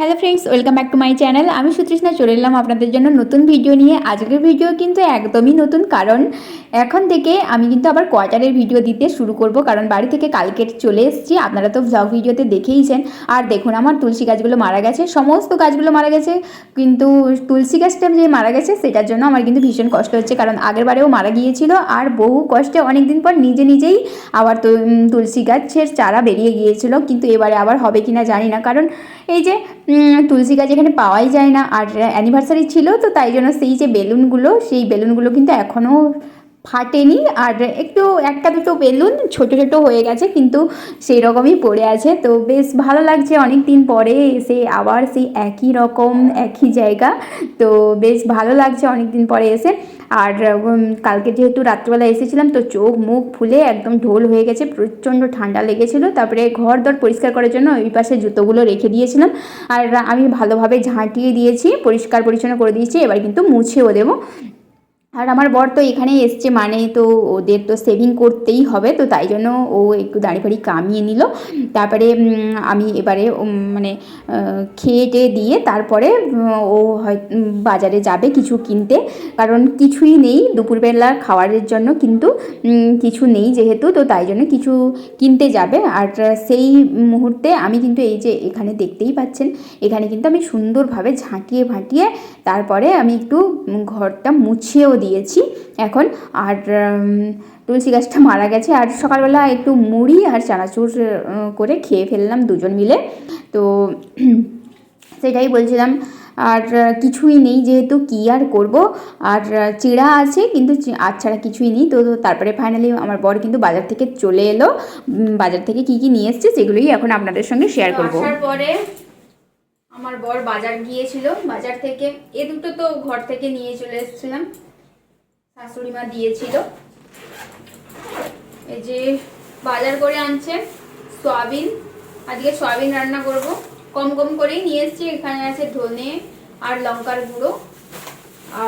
Hello friends, welcome back to my channel. আমি সুতৃষ্ণা চলে এলাম আপনাদের জন্য নতুন ভিডিও নিয়ে। আজকের ভিডিও কিন্তু একদমই নতুন, কারণ এখন থেকে আমি কিন্তু আবার কোয়ার্টারের ভিডিও দিতে শুরু করব, কারণ বাড়ি থেকে কালকে চলে এসেছি। আপনারা তো ব্লগ ভিডিওতে দেখেইছেন। আর দেখুন, আমার তুলসী গাছগুলো মারা গেছে, সমস্ত গাছগুলো মারা গেছে, কিন্তু তুলসী গাছটা যে মারা গেছে সেটার জন্য আমার কিন্তু ভীষণ কষ্ট হচ্ছে, কারণ আগের বারেও মারা গিয়েছিল। আর বহু কষ্টে অনেক দিন পর নিজেই আবার তুলসী গাছের চারা বেরিয়ে গিয়েছিল, কিন্তু এবারে আবার হবে কিনা জানি না, কারণ এই যে তুলসী গাছ এখানে পাওয়াই যায় না। আর অ্যানিভার্সারি ছিল, তো তাই জন্য সেই যে সেই বেলুনগুলো কিন্তু এখনও ফাটেনি। আর একটু একটা দুটো বেলুন ছোট ছোট হয়ে গেছে, কিন্তু সেই রকমই পড়ে আছে। তো বেশ ভালো লাগছে অনেক দিন পরে এসে আবার সেই একই রকম একই জায়গা। তো বেশ ভালো লাগছে অনেক দিন পরে এসে। আর কালকে যেহেতু রাত্রিবেলা এসেছিলাম, তো চোখ মুখ ফুলে একদম ঢোল হয়ে গেছে, প্রচণ্ড ঠান্ডা লেগেছিলো। তারপরে ঘর দর পরিষ্কার করার জন্য ওই পাশে জুতোগুলো রেখে দিয়েছিলাম, আর আমি ভালোভাবে ঝাঁটিয়ে দিয়েছি, পরিষ্কার পরিচ্ছন্ন করে দিয়েছি। এবার কিন্তু মুছেও দেবো। আর আমার বর তো এখানেই এসছে, মানে তো ওদের তো সেভিং করতেই হবে, তো তাই জন্য ও একটু দাড়ি ফাড়ি কামিয়ে নিল। তারপরে আমি এবারে মানে খেয়ে টেয়ে দিয়ে তারপরে ও হয় বাজারে যাবে কিছু কিনতে, কারণ কিছুই নেই দুপুরবেলা খাওয়ারের জন্য, কিন্তু কিছু নেই যেহেতু, তো তাই জন্য কিছু কিনতে যাবে। আর সেই মুহূর্তে আমি কিন্তু এই যে এখানে দেখতেই পাচ্ছেন, এখানে কিন্তু আমি সুন্দরভাবে ঝাঁটিয়ে ভাঁটিয়ে তারপরে আমি একটু ঘরটা মুছিয়েও দিয়েছি এখন। আর তুলসী গাছটা মারা গেছে, আর সকালবেলা একটু মুড়ি আর চানাচুর করে খেয়ে ফেললাম দুজন মিলে। তো সেটাই বলছিলাম। আর কিছুই নেই যেহেতু, কী আর করব। আর চিড়া আছে, কিন্তু আর ছাড়া কিছুই নেই। তো তারপরে ফাইনালি আমার বর কিন্তু বাজার থেকে চলে এলো। বাজার থেকে কী কী নিয়ে এসছে সেগুলোই এখন আপনাদের সঙ্গে শেয়ার করব। আসার পরে আমার বর বাজার গিয়েছিল, বাজার থেকে এ দুটো তো ঘর থেকে নিয়ে চলে এসেছিলাম, শাশুড়ি মা দিয়েছিল। এই যে বাজার করে আনছে সয়াবিন, আজকে সয়াবিন রান্না করব। কম কম করেই নিয়ে এসেছি। এখানে আছে ধনে আর লঙ্কার গুঁড়ো,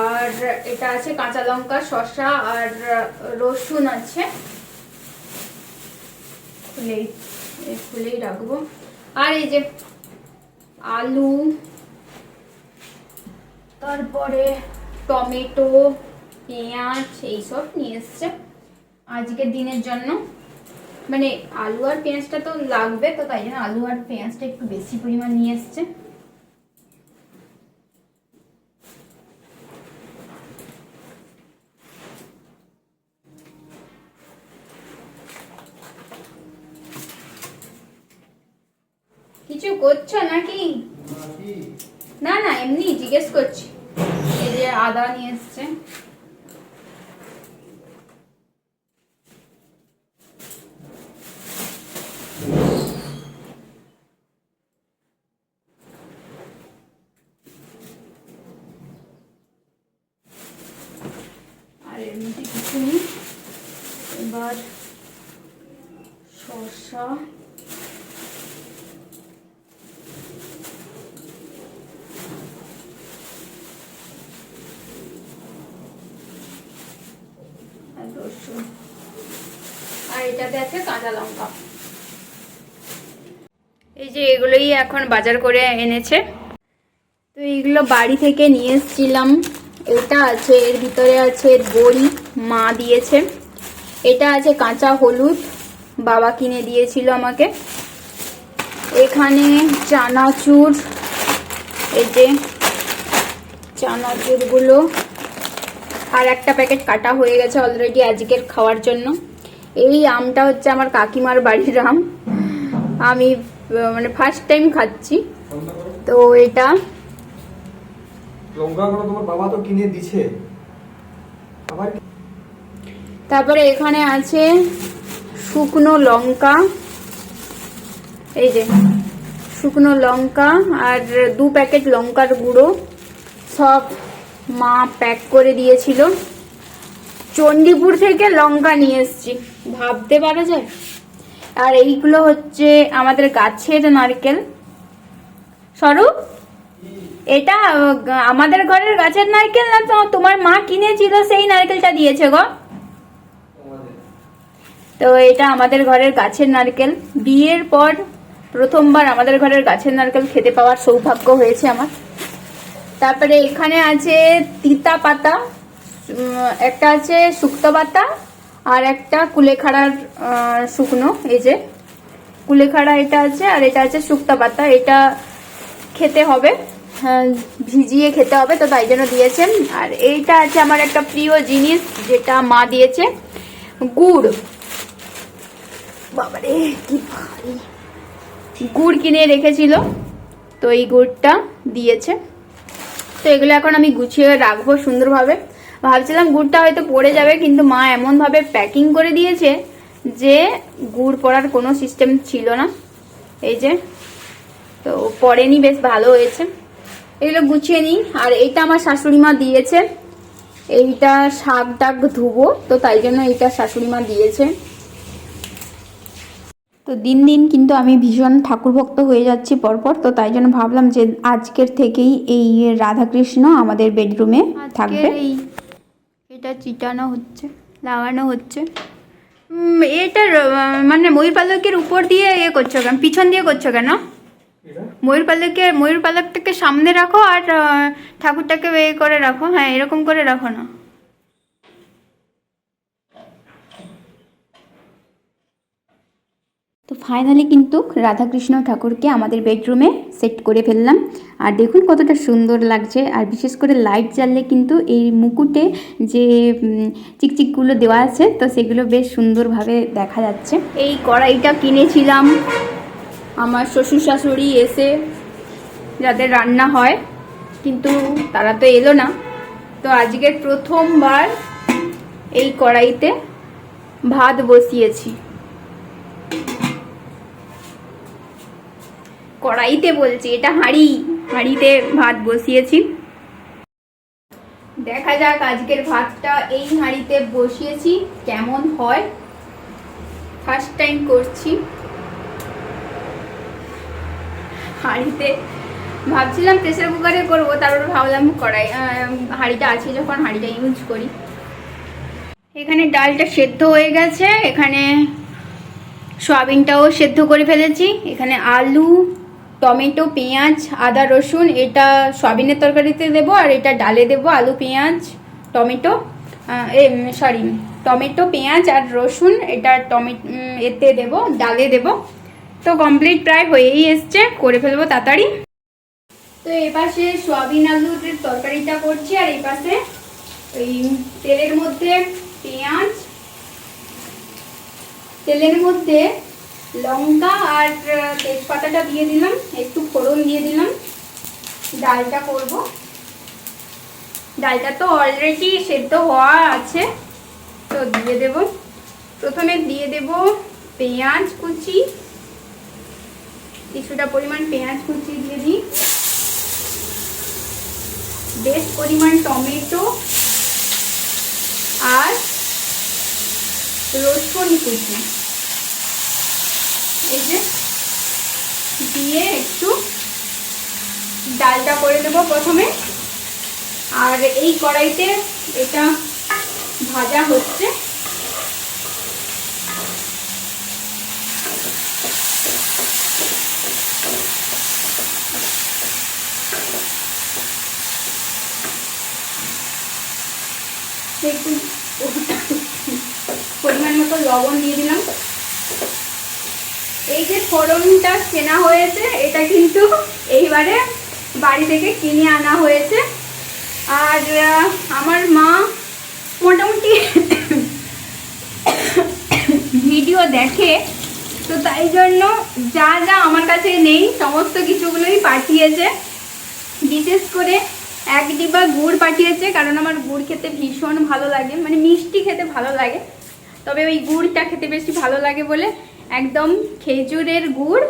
আর এটা আছে কাঁচা লঙ্কা, শসা আর রসুন আছে। খুলেই রাখবো। আর এই যে আলু, তারপরে টমেটো, পেঁয়াজ এইসব নিয়ে এসছে আজকের দিনের জন্য। মানে আলু আর পেঁয়াজটা তো লাগবে, তো তাই জন্য আলু আর পেঁয়াজটা একটু বেশি পরিমাণ নিয়ে এসছে। কিছু করছো নাকি? না না, এমনি জিজ্ঞেস করছি। এই যে আদা নিয়ে এসছে, আর এর মধ্যে কিছু নেই। এবার শসা, রসুন, আর এটাতে আছে কাঁচা লঙ্কা। এই যে এগুলোই এখন বাজার করে এনেছে। তো এইগুলো বাড়ি থেকে নিয়ে এসেছিলাম। এটা আছে, এর ভিতরে আছে বড়ি, মা দিয়েছে। এটা আছে কাঁচা হলুদ, বাবা কিনে দিয়েছিল আমাকে। এখানে চানাচুর, এই যে চানাচুরগুলো, আর একটা প্যাকেট কাটা হয়ে গেছে অলরেডি আজকের খাওয়ার জন্য। এই আমটা হচ্ছে আমার কাকিমার বাড়ির আম, আমি মানে ফার্স্ট টাইম খাচ্ছি। তো এটা তোমার বাবা তো কিনে দিছে। তারপরে এখানে আছে শুকনো লঙ্কা, এই যে শুকনো লঙ্কা, আর 2 প্যাকেট লঙ্কার গুঁড়ো, সব মা প্যাক করে দিয়েছিল। চণ্ডীপুর থেকে লঙ্কা নিয়ে এসেছি, ভাবতে পারা যায়। আর এইগুলো হচ্ছে আমাদের গাছের নারকেল। স্বরূপ, এটা আমাদের ঘরের গাছের নারকেল না তো তোমার মা কিনেছিল সেই নারকেলটা দিয়েছে গো? তো এটা আমাদের ঘরের গাছের নারকেল। বিয়ের পর প্রথমবার আমাদের ঘরের গাছের নারকেল খেতে পাওয়ার সৌভাগ্য হয়েছে আমার। তারপরে এখানে আছে তিতা পাতা, একটা আছে শুক্তো পাতা, আর একটা কুলেখাড়ার শুকনো, এই যে কুলেখাড়া এটা আছে, আর এটা আছে শুক্তো পাতা। এটা খেতে হবে, ভিজিয়ে খেতে হবে, তো তাই জন্য দিয়েছেন। আর এইটা আছে আমার একটা প্রিয় জিনিস, যেটা মা দিয়েছে, গুড়। বাবারে কি ভারী! গুড় কিনে রেখেছিল, তো এই গুড়টা দিয়েছে। তো এগুলো এখন আমি গুছিয়ে রাখবো সুন্দরভাবে। ভাবছিলাম গুড়টা হয়তো পড়ে যাবে, কিন্তু মা এমনভাবে প্যাকিং করে দিয়েছে যে গুড় পড়ার কোনো সিস্টেম ছিল না। এই যে, তো পড়েনি, বেশ ভালো হয়েছে। এগুলো গুছিয়ে নিই। আর এইটা আমার শাশুড়ি মা দিয়েছে, এইটা শাক টাক ধুবো, তো তাই জন্য এইটা শাশুড়ি মা দিয়েছে। তো দিন দিন কিন্তু আমি ভীষণ ঠাকুর ভক্ত হয়ে যাচ্ছি পরপর, তো তাই জন্য ভাবলাম যে আজকের থেকেই এই রাধাকৃষ্ণ আমাদের বেডরুমে থাকবে। এটা চিটানো হচ্ছে, লাগানো হচ্ছে। এটা মানে ময়ূর পালকের উপর দিয়ে করছো কেন, পিছন দিয়ে করছো কেন? ময়ূর পালকটাকে সামনে রাখো আর ঠাকুরটাকে করে রাখো। হ্যাঁ, এরকম করে রাখো না। তো ফাইনালি কিন্তু রাধাকৃষ্ণ ঠাকুরকে আমাদের বেডরুমে সেট করে ফেললাম। আর দেখুন কতটা সুন্দর লাগছে। আর বিশেষ করে লাইট জ্বাললে কিন্তু এই মুকুটে যে চিকচিকগুলো দেওয়া আছে, তো সেগুলো বেশ সুন্দরভাবে দেখা যাচ্ছে। এই কড়াইটা কিনেছিলাম আমার শ্বশুর শাশুড়ি এসে, যাদের রান্না হয়, কিন্তু তারা তো এলো না। তো আজকের প্রথমবার এই কড়াইতে ভাত বসিয়েছি। কড়াইতে বলছি, এটা হাঁড়িতে ভাত বসিয়েছি। দেখা যাক আজকের ভাতটা এই হাঁড়িতে বসিয়েছি কেমন হয়। ফার্স্ট টাইম করছি হাঁড়িতে। ভাবছিলাম প্রেসার কুকারে করবো, তারপর ভাবলাম হাঁড়িটা আছে যখন হাঁড়িটা ইউজ করি। এখানে ডালটা সেদ্ধ হয়ে গেছে, এখানে সয়াবিনটাও সেদ্ধ করে ফেলেছি। এখানে আলু, টমেটো, পেঁয়াজ, আদা, রসুন, এটা সয়াবিনের তরকারিতে দেবো, আর এটা ডালে দেবো। আলু, পেঁয়াজ, টমেটো, টমেটো, পেঁয়াজ আর রসুন, এটা এতে দেবো, ডালে দেবো। তো কমপ্লিট প্রায় হয়েই এসছে, করে ফেলবো তাড়াতাড়ি। তো এপাশে সয়াবিন আলুর তরকারিটা করছি, আর এই পাশে ওই তেলের মধ্যে পেঁয়াজ, তেলের মধ্যে লঙ্কা আর তেজপাতাটা দিয়ে দিলাম, একটু ফোড়ন দিয়ে দিলাম। ডালটা করব। ডালটা তো অলরেডি সেদ্ধ হওয়া আছে, তো দিয়ে দেব। প্রথমে দিয়ে দেব পেঁয়াজ কুচি, কিছুটা পরিমাণ পেঁয়াজ কুচি দিয়ে দিই, বেশ পরিমাণ টমেটো আর রসুন কুচি, এই যে দিয়ে একটু ডালটা করে দেবো প্রথমে। আর এই কড়াইতে এটা ভাজা হচ্ছে। একটু পরিমাণ মতো লবণ দিয়ে দিলাম। এই যে ফোড়নটা কেনা হয়েছে, এটা কিন্তু এইবারে বাড়ি থেকে কিনে আনা হয়েছে। আর আমার মা মোটামুটি ভিডিও দেখে, তো তাই জন্য যা যা আমার কাছে নেই সমস্ত কিছুগুলোই পাঠিয়েছে। বিশেষ করে এক ডিব্বা গুড় পাঠিয়েছে, কারণ আমার গুড় খেতে ভীষণ ভালো লাগে, মানে মিষ্টি খেতে ভালো লাগে, তবে ওই গুড়টা খেতে বেশি ভালো লাগে বলে একদম খেজুরের গুড়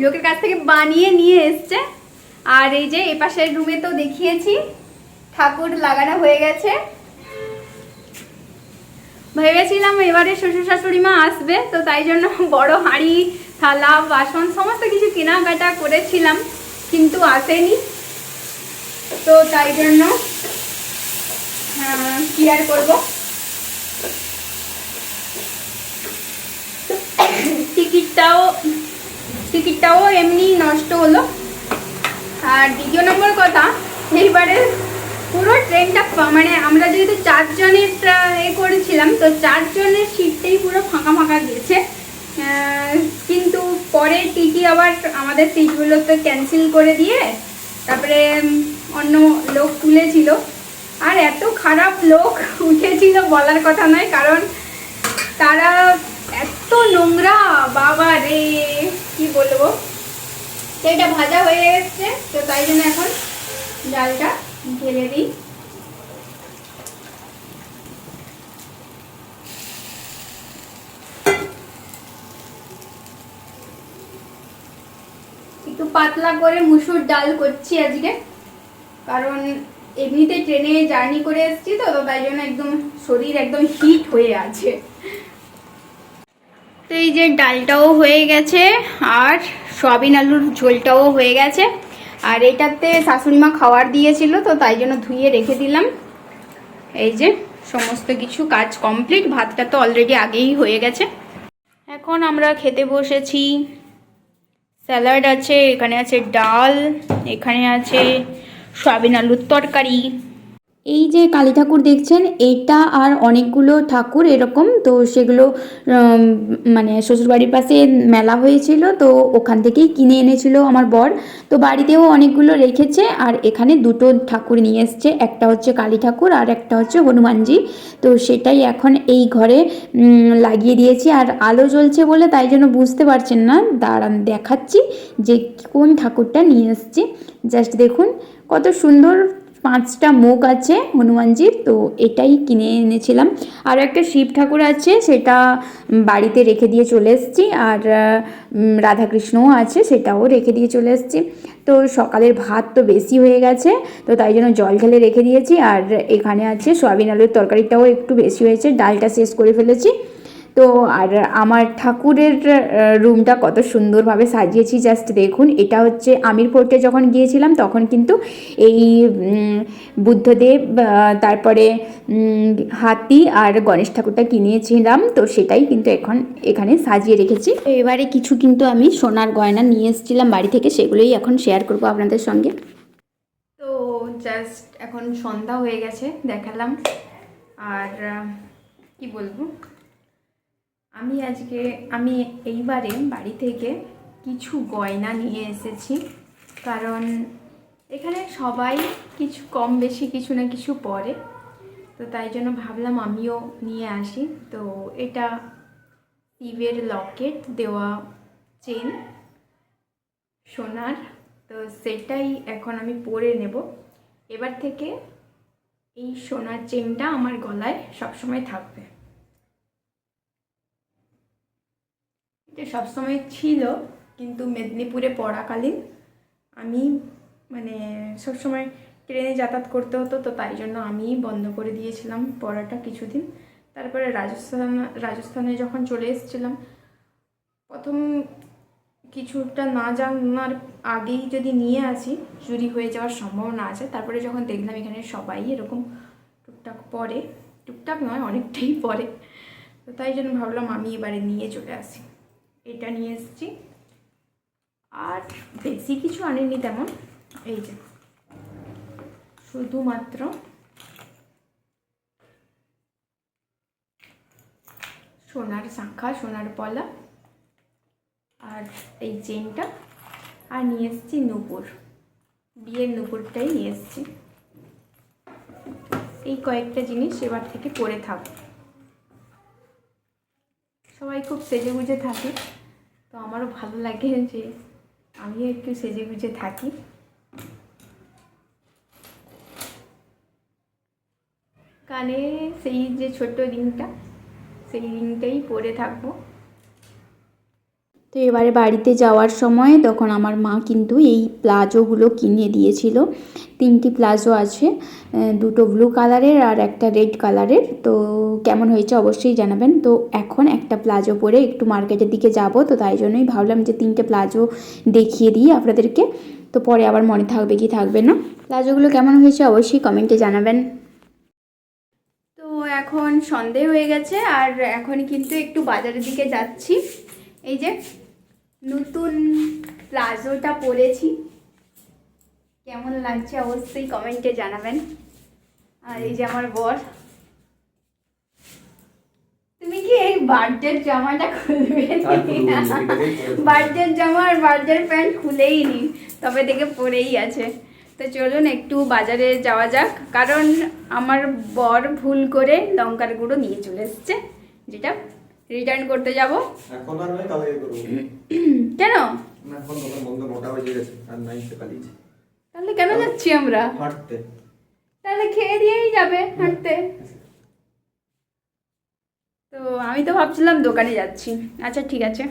লোকের কাছ থেকে বানিয়ে নিয়ে এসছে। আর এই যে এপাশের রুমে তো দেখিয়েছি ঠাকুর লাগানো হয়ে গেছে। ভেবেছিলাম এবারে শ্বশুর শাশুড়ি মা আসবে, তো তাই জন্য বড় হাঁড়ি, থালা, বাসন সমস্ত কিছু কেনাকাটা করেছিলাম, কিন্তু আসেনি। তো তাই জন্য কি আর করবো, ঠিকই টিকিটটাও এমনি নষ্ট হলো। আর দ্বিতীয় নম্বর কথা, এইবারে পুরো ট্রেনটা মানে আমরা যেহেতু 4 জনের করেছিলাম, তো 4 জনের সিটটাই পুরো ফাঁকা ফাঁকা গিয়েছে। কিন্তু পরে টিটি আবার আমাদের সিটগুলো তো ক্যান্সেল করে দিয়ে তারপরে অন্য লোক তুলেছিল। আর এত খারাপ লোক উঠেছিল বলার কথা নয়, কারণ তারা এত নোংরা, বাবা রে কি বলবো। তো এটা ভাজা হয়ে এসছে, তো তাই জন্য এখন ডালটা ঢেলে দিই। একটু পাতলা করে মুসুর ডাল করছি আজকে, কারণ এমনিতে ট্রেনে জার্নি করে এসেছি তো তাই জন্য একদম শরীর একদম হিট হয়ে আছে। তো এই যে ডালটাও হয়ে গেছে আর সয়াবিন আলুর ঝোলটাও হয়ে গেছে। আর এটাতে শাশুড়িমা খাবার দিয়েছিল, তো তাই জন্য ধুয়ে রেখে দিলাম। এই যে সমস্ত কিছু কাজ কমপ্লিট, ভাতটা তো অলরেডি আগেই হয়ে গেছে। এখন আমরা খেতে বসেছি। স্যালাড আছে, এখানে আছে ডাল, এখানে আছে সয়াবিন আলুর তরকারি। এই যে কালী ঠাকুর দেখছেন, এটা আর অনেকগুলো ঠাকুর এরকম, তো সেগুলো মানে শ্বশুরবাড়ির পাশে মেলা হয়েছিল, তো ওখান থেকেই কিনে এনেছিল আমার বর। তো বাড়িতেও অনেকগুলো রেখেছে, আর এখানে দুটো ঠাকুর নিয়ে এসছে, একটা হচ্ছে কালী ঠাকুর আর একটা হচ্ছে হনুমানজি। তো সেটাই এখন এই ঘরে লাগিয়ে দিয়েছি। আর আলো জ্বলছে বলে তাই জন্য বুঝতে পারছেন না, দাঁড়ান দেখাচ্ছি যে কোন ঠাকুরটা নিয়ে এসছি। জাস্ট দেখুন কত সুন্দর, 5টা মুখ আছে হনুমানজির, তো এটাই কিনে এনেছিলাম। আর একটা শিব ঠাকুর আছে, সেটা বাড়িতে রেখে দিয়ে চলে এসেছি। আর রাধাকৃষ্ণও আছে, সেটাও রেখে দিয়ে চলে এসেছি। তো সকালের ভাত তো বেশি হয়ে গেছে, তো তাই জন্য জল ঢেলে রেখে দিয়েছি। আর এখানে আছে সয়াবিন আলুর তরকারিটাও একটু বেশি হয়েছে, ডালটা শেষ করে ফেলেছি। তো আর আমার ঠাকুরের রুমটা কত সুন্দরভাবে সাজিয়েছি, জাস্ট দেখুন। এটা হচ্ছে আমির ফোর্টে যখন গিয়েছিলাম তখন কিন্তু এই বুদ্ধদেব, তারপরে হাতি আর গণেশ ঠাকুরটা কিনেছিলাম, তো সেটাই কিন্তু এখন এখানে সাজিয়ে রেখেছি। তো এবারে কিছু কিন্তু আমি সোনার গয়না নিয়ে এসেছিলাম বাড়ি থেকে, সেগুলোই এখন শেয়ার করবো আপনাদের সঙ্গে। তো জাস্ট এখন সন্ধ্যা হয়ে গেছে দেখালাম। আর কি বলবো, আমি এইবারে বাড়ি থেকে কিছু গয়না নিয়ে এসেছি, কারণ এখানে সবাই কিছু কম বেশি কিছু না কিছু পরে, তো তাই জন্য ভাবলাম আমিও নিয়ে আসি। তো এটা শিবের লকেট দেওয়া চেন সোনার, তো সেটাই এখন আমি পরে নেব। এবার থেকে এই সোনার চেনটা আমার গলায় সবসময় থাকবে। এটা সবসময় ছিল, কিন্তু মেদিনীপুরে পড়াকালীন আমি মানে সবসময় ট্রেনে যাতায়াত করতে হতো, তো তাই জন্য আমি বন্ধ করে দিয়েছিলাম পড়াটা কিছুদিন। তারপরে রাজস্থানে যখন চলে এসেছিলাম, প্রথম কিছুটা না জানার আগেই যদি নিয়ে আসি চুরি হয়ে যাওয়ার সম্ভাবনা আছে। তারপরে যখন দেখলাম এখানে সবাই এরকম টুকটাক পরে, টুকটাক নয় অনেকটাই পরে, তো তাই জন্য ভাবলাম আমি এবারে নিয়ে চলে আসি। এটা নিয়ে এসেছি, আর বেশি কিছু আনিনি তেমন। এই যে শুধুমাত্র সোনার শাঁখা, সোনার পলা, আর এই চেনটা, আর নিয়ে এসেছি নূপুর, বিয়ের নূপুরটাই নিয়ে এসেছি। এই কয়েকটা জিনিস এবার থেকে পরে থাকবো। সবাই খুব সেজে গুজে থাকে, তো আমারও ভালো লাগে যে আমিও একটু সেজে গুজে থাকি। কানে সেই যে ছোট্ট রিংটা, সেই রিংটাই পরে থাকবো। তো এবারে বাড়িতে যাওয়ার সময় তখন আমার মা কিন্তু এই প্লাজোগুলো কিনে দিয়েছিল। 3টি প্লাজো আছে, দুটো ব্লু কালারের আর একটা রেড কালারের। তো কেমন হয়েছে অবশ্যই জানাবেন। তো এখন একটা প্লাজো পরে একটু মার্কেটের দিকে যাব, তো তাই জন্যই ভাবলাম যে 3টে প্লাজো দেখিয়ে দিই আপনাদেরকে, তো পরে আবার মনে থাকবে কি থাকবে না। প্লাজোগুলো কেমন হয়েছে অবশ্যই কমেন্টে জানাবেন। তো এখন সন্ধে হয়ে গেছে, আর এখন কিন্তু একটু বাজারের দিকে যাচ্ছি। এই যে নতুন প্লাজোটা পরেছি, কেমন লাগছে অবশ্যই কমেন্টে জানাবেন। আর এই যে আমার বর, তুমি কি এই বার্থডের জামাটা খুলবে? বার্থডের জামা আর বার্থডের প্যান্ট খুলেই নি, তবে দেখে পরেই আছে। তো চলুন একটু বাজারে যাওয়া যাক, কারণ আমার বর ভুল করে লঙ্কার গুঁড়ো নিয়ে চলে এসছে, যেটা রিটার্ন করতে যাব। এখন আর নয়, কালকে করবো। কেন? না, এখন দোকান বন্ধ, 9টা বেজে গেছে, আর নাই সে কালিয়েছে। তাহলে কেন যাচ্ছি আমরা? হাঁটতে। তাহলে খেয়ে দিয়েই যাবে হাঁটতে। তো আমি তো ভাবছিলাম দোকানে যাচ্ছি। আচ্ছা ঠিক আছে।